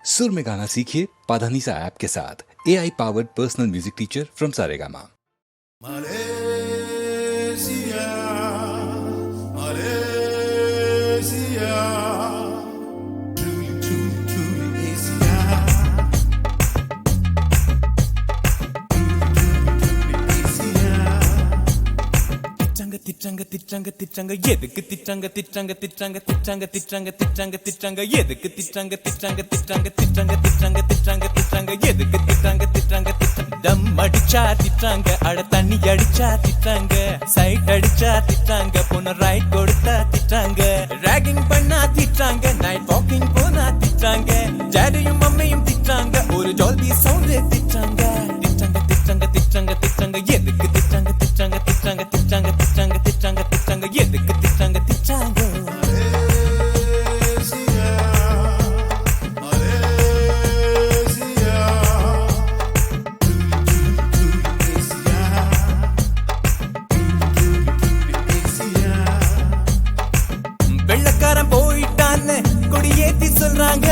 सुर में गाना सीखिए पाधानीसा ऐप के साथ AI powered personal music teacher from Saregama. Malaysia, Malaysia, truly, truly, truly Asia. திட்டாங்க திட்டாங்க திட்டாங்க எதுக்கு திட்டாங்க திட்டாங்க திட்டாங்க திட்டாங்க திட்டாங்க திட்டாங்க திட்டாங்க எதுக்கு திட்டாங்க திட்டாங்க திட்டாங்க திட்டாங்க திட்டாங்க திட்டாங்க திட்டாங்க எதுக்கு திட்டாங்க திட்டாங்க திட்டாங்க தம் அடிச்சா திட்டாங்க அட தண்ணி அடிச்சா திட்டாங்க சைட் அடிச்சா திட்டாங்க பொண்ணு ரைட் கொடுத்தா திட்டாங்க ராகிங் பண்ணா திட்டாங்க நைட் வாக்கிங் போனா திட்டாங்க டாடியும் மம்மியும் திட்டாங்க ஒரு ஜால்பி சவுண்ட் திட்டாங்க திட்டாங்க திட்டாங்க திட்டாங்க திட்டாங்க எதுக்கு திட்டாங்க திட்டாங்க திட்டாங்க திட்டாங்க திட்டாங்க திட்டாங்க திட்டாங்க எதுக்கு திட்டாங்க திட்டாங்க வெள்ளக்காரன் போயிட்டான்னு கொடியேத்தி சொல்றாங்க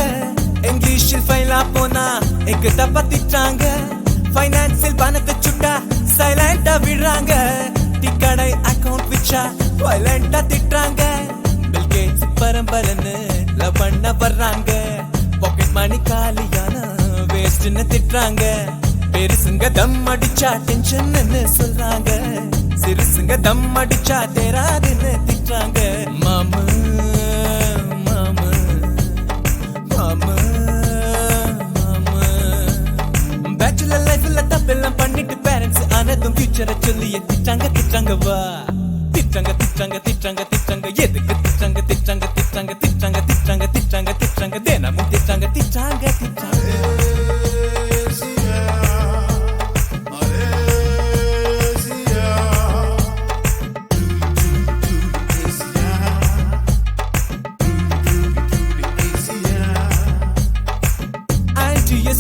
இங்கிலீஷில் ஃபைலா போனா எங்க தப்பா திட்டாங்க ஃபைனான்சியல் பணத்தை சுட்டா சைலண்டா விடுறாங்க டிக்கடை அக்கவுண்ட் விச்சா வயலண்டா திட்டுறாங்க பில் கேட்ஸ் பரம்பரைன்னு லவ் பண்ண வர்றாங்க பாக்கெட் மணி காலியான வேஸ்ட்னு திட்டுறாங்க பெருசுங்க தம் அடிச்சா டென்ஷன்னு சொல்றாங்க சிறுசுங்க தம் அடிச்சா தேராதுன்னு திட்டுறாங்க மாமு மாமு மாமு பேச்சுலர் லைஃப்ல தப்பெல்லாம் பண்ணிட்டு பேரண்ட்ஸ் ஆனதும் ஃபியூச்சரை சொல்லி திட்டாங்க திட்டாங்க வா திட்டாங்க திட்டாங்க திட்டாங்க திட்டாங்க எதுக்கு திட்டாங்க திட்டாங்க திட்டாங்க திட்டாங்க திட்டாங்க திட்டாங்க திட்டாங்க தினமும் திட்டாங்க திட்டாங்க திட்டாங்க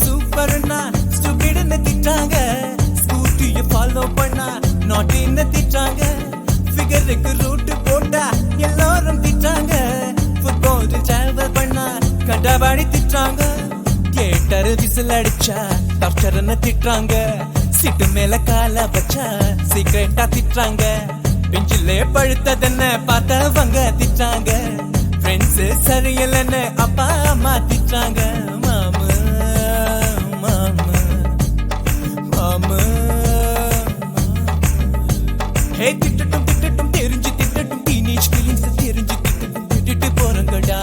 சூப்பர்னா ஸ்டூபிட்னு திட்டாங்க ஸ்கூட்டியை ஃபாலோ பண்ணா நாட்டின்னு திட்டாங்க ஃபிகருக்கு ரூட் போட்டா எல்லாரும் திட்டாங்க ஃபுட்பால் டிராவல் பண்ணா கண்டபாடி திட்டாங்க தியேட்டர் விசில் அடிச்சா டாக்டர்னு திட்டாங்க சீட்டு மேல கால வச்சா சீக்கிரட்டா திட்டாங்க பெஞ்சிலே பழுத்ததென்ன பார்த்தவங்க திட்டாங்க ஃப்ரெண்ட்ஸ் சரியில்லைன்னு அப்பா அம்மா திட்டாங்க மாமா ஹே திட்டட்டும் திட்டட்டும் தெரிஞ்சு திட்டட்டும் டீனேஜ் ஃபீலிங்ஸ் தெரிஞ்சு திட்டட்டும் திட்டிட்டு போறங்கடா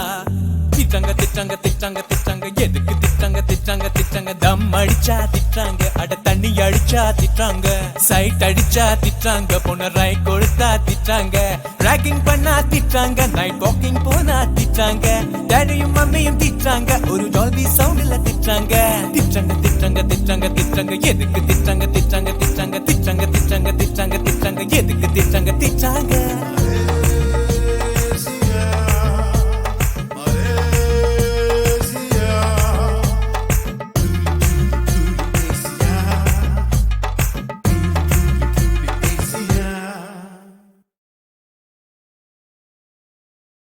திட்டாங்க திட்டாங்க திட்டாங்க திட்டாங்க எதுக்கு திட்டாங்க திட்டாங்க திட்டாங்க தம் அடிச்சா திட்டாங்க அட தண்ணி அடிச்சா திட்டாங்க சைட் அடிச்சா திட்டாங்க பொண்ணு ரைட் கொடுத்தா திட்டாங்க ராகிங் பண்ணா திட்டாங்க நைட் வாக்கிங் போனா திட்டாங்க டாடியும் மம்மியும் திட்டாங்க ஒரு டால்பி சவுண்ட்ல திட்டாங்க திட்டாங்க திட்டாங்க திட்டாங்க திட்டாங்க எதுக்கு திட்டாங்க திட்டாங்க